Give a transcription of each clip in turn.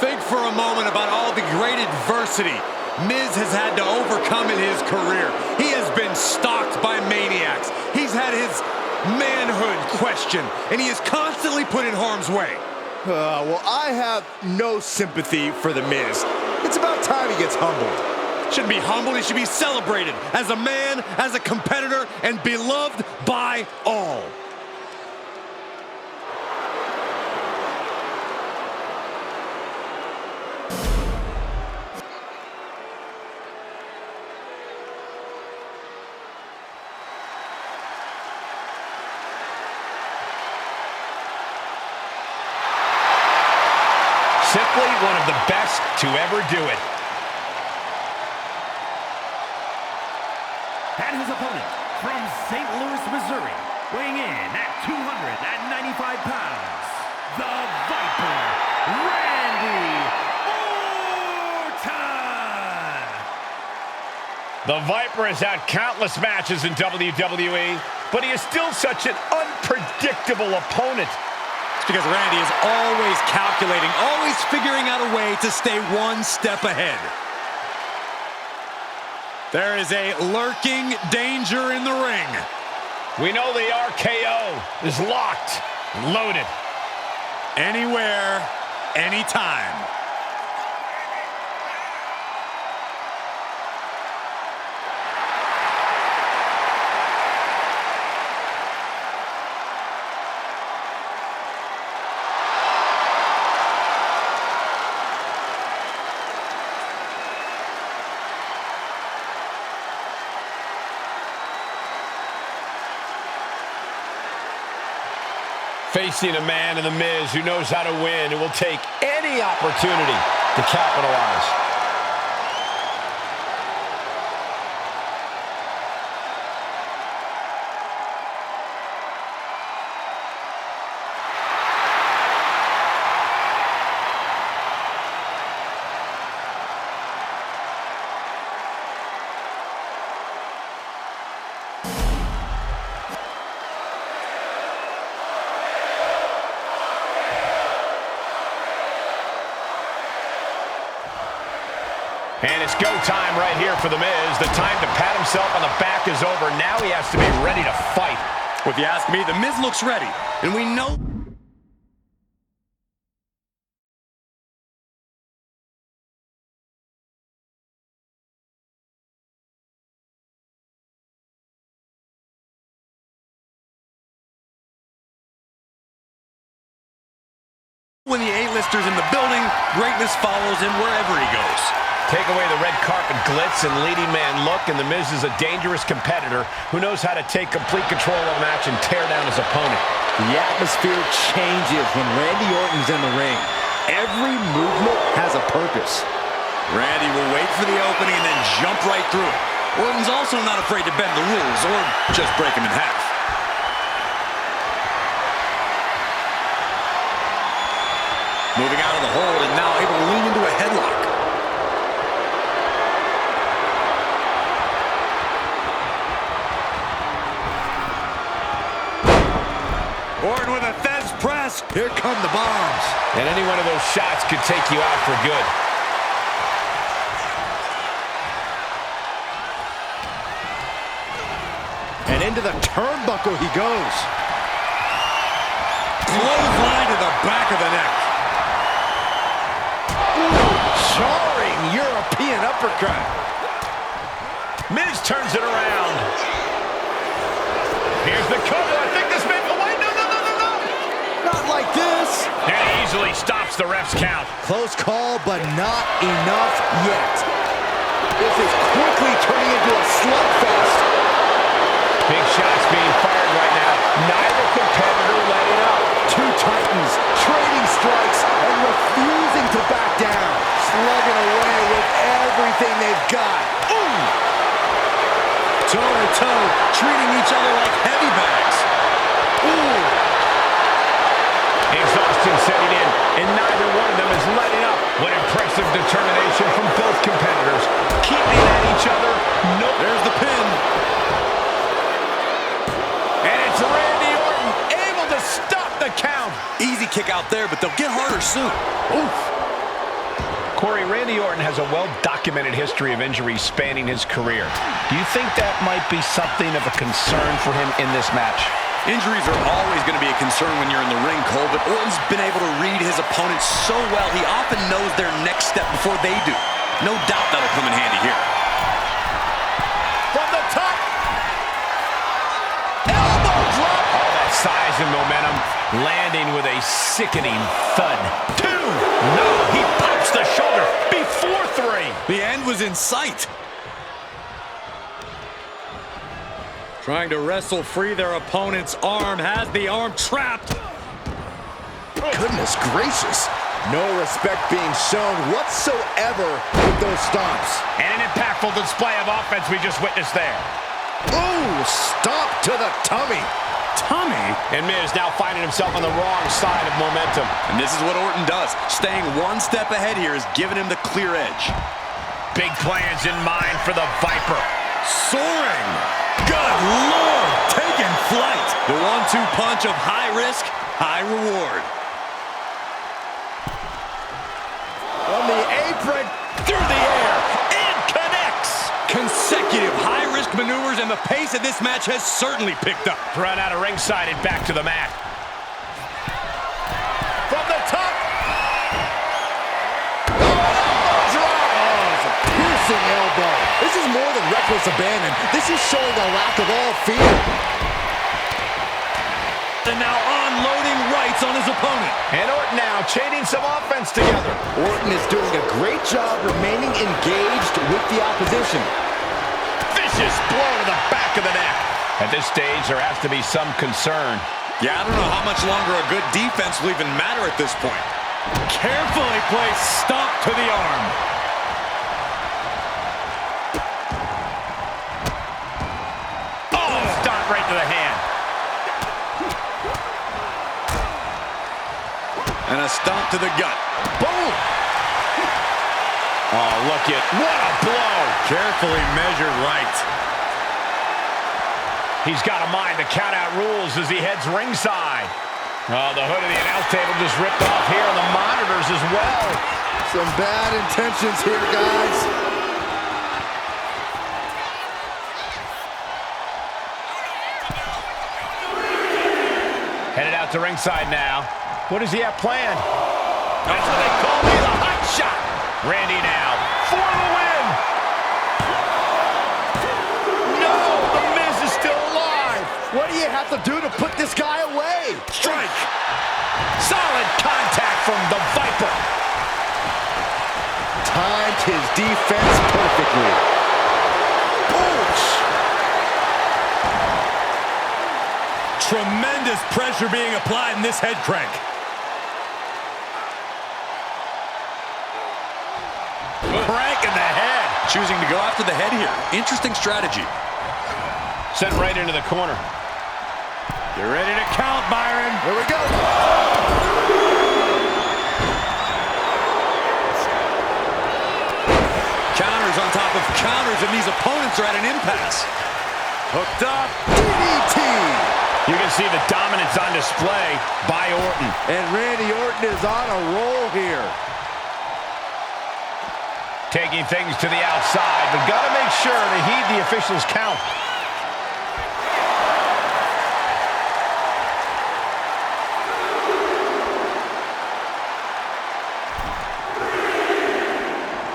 Think for a moment about all the great adversity Miz has had to overcome in his career. He has been stalked by maniacs. He's had his manhood questioned, and he is constantly put in harm's way. Well, I have no sympathy for The Miz. It's about time he gets humbled. Shouldn't be humbled, he should be celebrated as a man, as a competitor, and beloved by all. Simply one of the best to ever do it. And his opponent from St. Louis, Missouri, weighing in at 295 pounds, the Viper, Randy Orton! The Viper has had countless matches in WWE, but he is still such an unpredictable opponent. It's because Randy is always calculating, always figuring out a way to stay one step ahead. There is a lurking danger in the ring. We know the RKO is locked, loaded. Anywhere, anytime. Facing a man in The Miz who knows how to win and will take any opportunity to capitalize. And it's go time right here for The Miz. The time to pat himself on the back is over. Now he has to be ready to fight. If you ask me, The Miz looks ready. And we know... When the A-listers in the building, greatness follows him wherever he goes. Take away the red carpet glitz and leading man look, and The Miz is a dangerous competitor who knows how to take complete control of a match and tear down his opponent. The atmosphere changes when Randy Orton's in the ring. Every movement has a purpose. Randy will wait for the opening and then jump right through it. Orton's also not afraid to bend the rules or just break them in half. Moving out of the hold and now able to lean into a headlock. Orton with a Thesz press. Here come the bombs. And any one of those shots could take you out for good. And into the turnbuckle he goes. Clothesline to the back of the neck. Jarring European uppercut. Miz turns it around. Here's the cover. I think this may... Oh, wait, no. Not like this. And he easily stops the ref's count. Close call, but not enough yet. This is quickly turning into a slugfest. Big shots being fired right now. Neither competitor letting up. Two titans trading strikes and refusing to back down. Slugging away with everything they've got. Toe-to-toe, treating each other like heavy bags. Exhaustion setting in, and neither one of them is letting up. What impressive determination from both competitors. Keeping at each other. Nope. There's the pin. And it's Randy Orton able to stop the count. Easy kick out there, but they'll get harder soon. Oof. Corey, Randy Orton has a well-documented history of injuries spanning his career. Do you think that might be something of a concern for him in this match? Injuries are always going to be a concern when you're in the ring, Cole, but Orton's been able to read his opponents so well, he often knows their next step before they do. No doubt that'll come in handy here. From the top. Elbow drop. All that size and momentum, landing with a sickening thud. 2. No, he pops the shoulder before 3. The end was in sight. Trying to wrestle free their opponent's arm, has the arm trapped. Goodness gracious. No respect being shown whatsoever with those stomps. And an impactful display of offense we just witnessed there. Ooh, stomp to the tummy. Tummy? And Miz now finding himself on the wrong side of momentum. And this is what Orton does. Staying one step ahead here is giving him the clear edge. Big plans in mind for the Viper. Soaring. Good Lord, taking flight. The 1-2 punch of high risk, high reward. On the apron, Through the air, and connects. Consecutive high-risk maneuvers, and the pace of this match has certainly picked up. Run out of ringside and back to the mat. from the top. Oh, drop. Oh, it's a piercing elbow. This is more than reckless abandon. This is showing a lack of all fear. And now unloading rights on his opponent. And Orton now chaining some offense together. Orton is doing a great job remaining engaged with the opposition. Vicious blow to the back of the neck. At this stage, there has to be some concern. Yeah, I don't know how much longer a good defense will even matter at this point. Carefully placed stomp to the arm. Oh, stomp right to the hand. And a stomp to the gut. Boom! Oh, look at, what a blow! Carefully measured right. He's got a mind to count out rules as he heads ringside. Oh, the hood of the announce table just ripped off here on the monitors as well. Some bad intentions here, guys. Headed out to ringside now. What does he have planned? That's what they call me, the hot shot. Randy now for the win. No, The Miz is still alive. What do you have to do to put this guy away? Strike. Solid contact from the Viper. Timed his defense perfectly. Ouch. Tremendous pressure being applied in this head crank. Crank in the head. Choosing to go after the head here. Interesting strategy. Sent right into the corner. You're ready to count, Byron. Here we go. Counters on top of counters, and these opponents are at an impasse. Hooked up. DDT. You can see the dominance on display by Orton. And Randy Orton is on a roll here. Taking things to the outside, but got to make sure to heed the officials' count.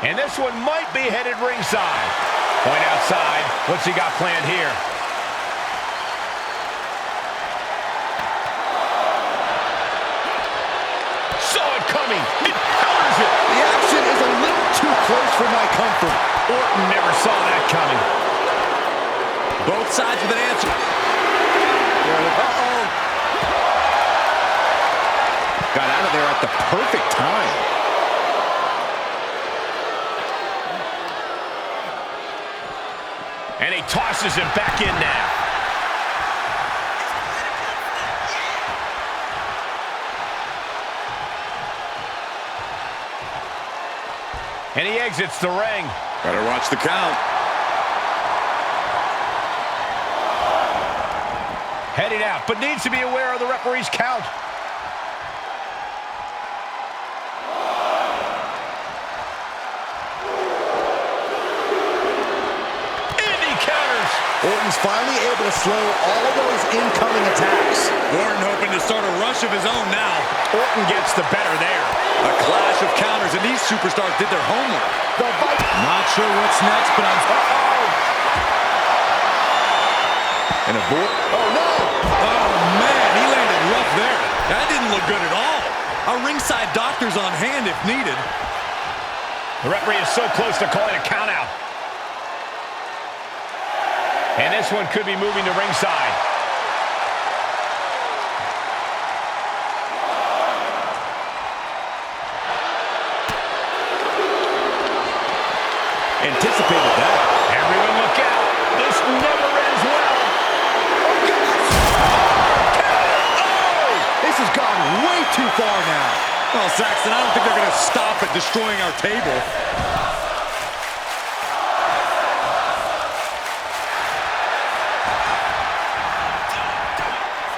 And this one might be headed ringside. Point outside. What's he got planned here? Saw it coming. It counters it. The action is a little too close for my comfort. Orton never saw that coming. Both sides with an answer. Uh-oh. Got out of there at the perfect time. And he tosses him back in now. And he exits the ring. Better watch the count. Heading out, but needs to be aware of the referee's count. Orton's finally able to slow all those incoming attacks. Orton hoping to start a rush of his own now. Orton gets the better there. A clash of counters, and these superstars did their homework. The Viper. Not sure what's next, but I'm... And a board. Oh, no. Oh, man, he landed rough there. That didn't look good at all. A ringside doctor's on hand if needed. The referee is so close to calling a count out. And this one could be moving to ringside. Anticipated that. Everyone look out. This never ends well. Oh! This has gone way too far now. Well, Saxton, I don't think they're going to stop at destroying our table.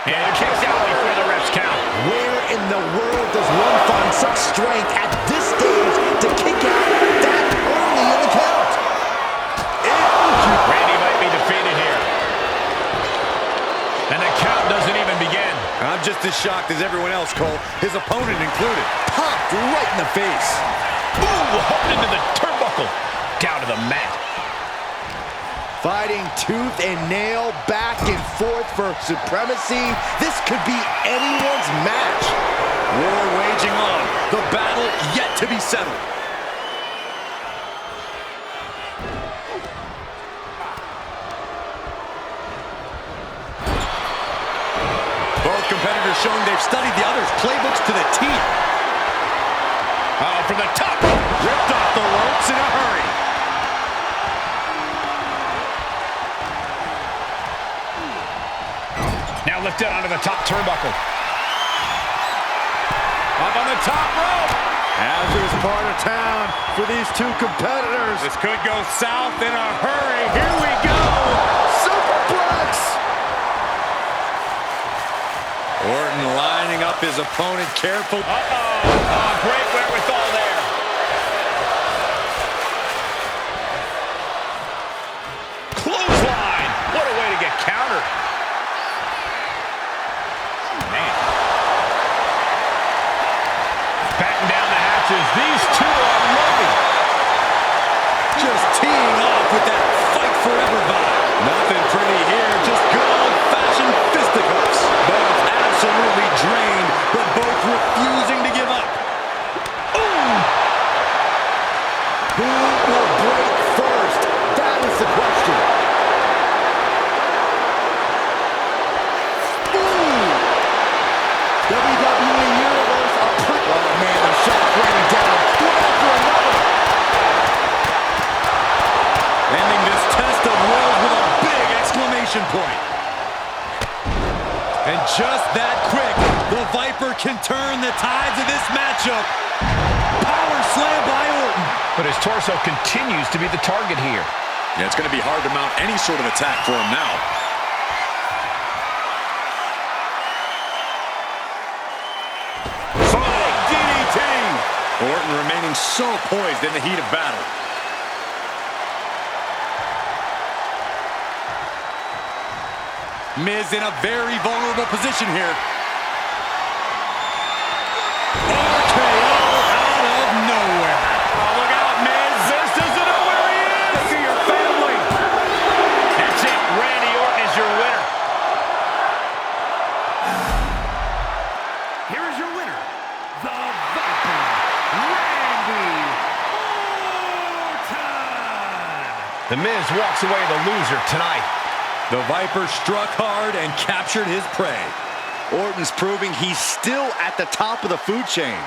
And kicks out before the ref's count. Where in the world does one find such strength at this stage to kick out that early in the count? Randy might be defeated here. And the count doesn't even begin. I'm just as shocked as everyone else, Cole, his opponent included. Popped right in the face. Boom! Hooked into the turnbuckle. Down to the mat. Fighting tooth and nail, back and forth for supremacy. This could be anyone's match. War waging on. The battle yet to be settled. Both competitors showing they've studied the other's playbooks to the T. Oh, from the top rope. Ripped off the ropes in a hurry. Now lifted onto the top turnbuckle. Up on the top rope. Hazardous part of town for these two competitors. This could go south in a hurry. Here we go. Superplex! Orton lining up his opponent carefully. Oh, great wherewithal there. Clothesline. What a way to get countered. Man. Batten down the hatches. These two are loving. Just teeing off with that fight forever vibe. Nothing pretty here, just good old-fashioned fisticuffs. Both absolutely drained, but both refusing to give up. Ooh! Who will break first? That is the question. Ooh! WWE Universe Oh, man, the shot raining down. One after another. Ending this test of wills with a big exclamation point. And just that quick, the Viper can turn the tides of this matchup. Power slam by Orton. But his torso continues to be the target here. Yeah, it's going to be hard to mount any sort of attack for him now. Big DDT. Orton remaining so poised in the heat of battle. Miz in a very vulnerable position here. RKO out of nowhere. Oh, look out, Miz. Miz doesn't know where he is. Look at your family. That's it. Randy Orton is your winner. Here is your winner, the Viper, Randy Orton. The Miz walks away the loser tonight. The Viper struck hard and captured his prey. Orton's proving he's still at the top of the food chain.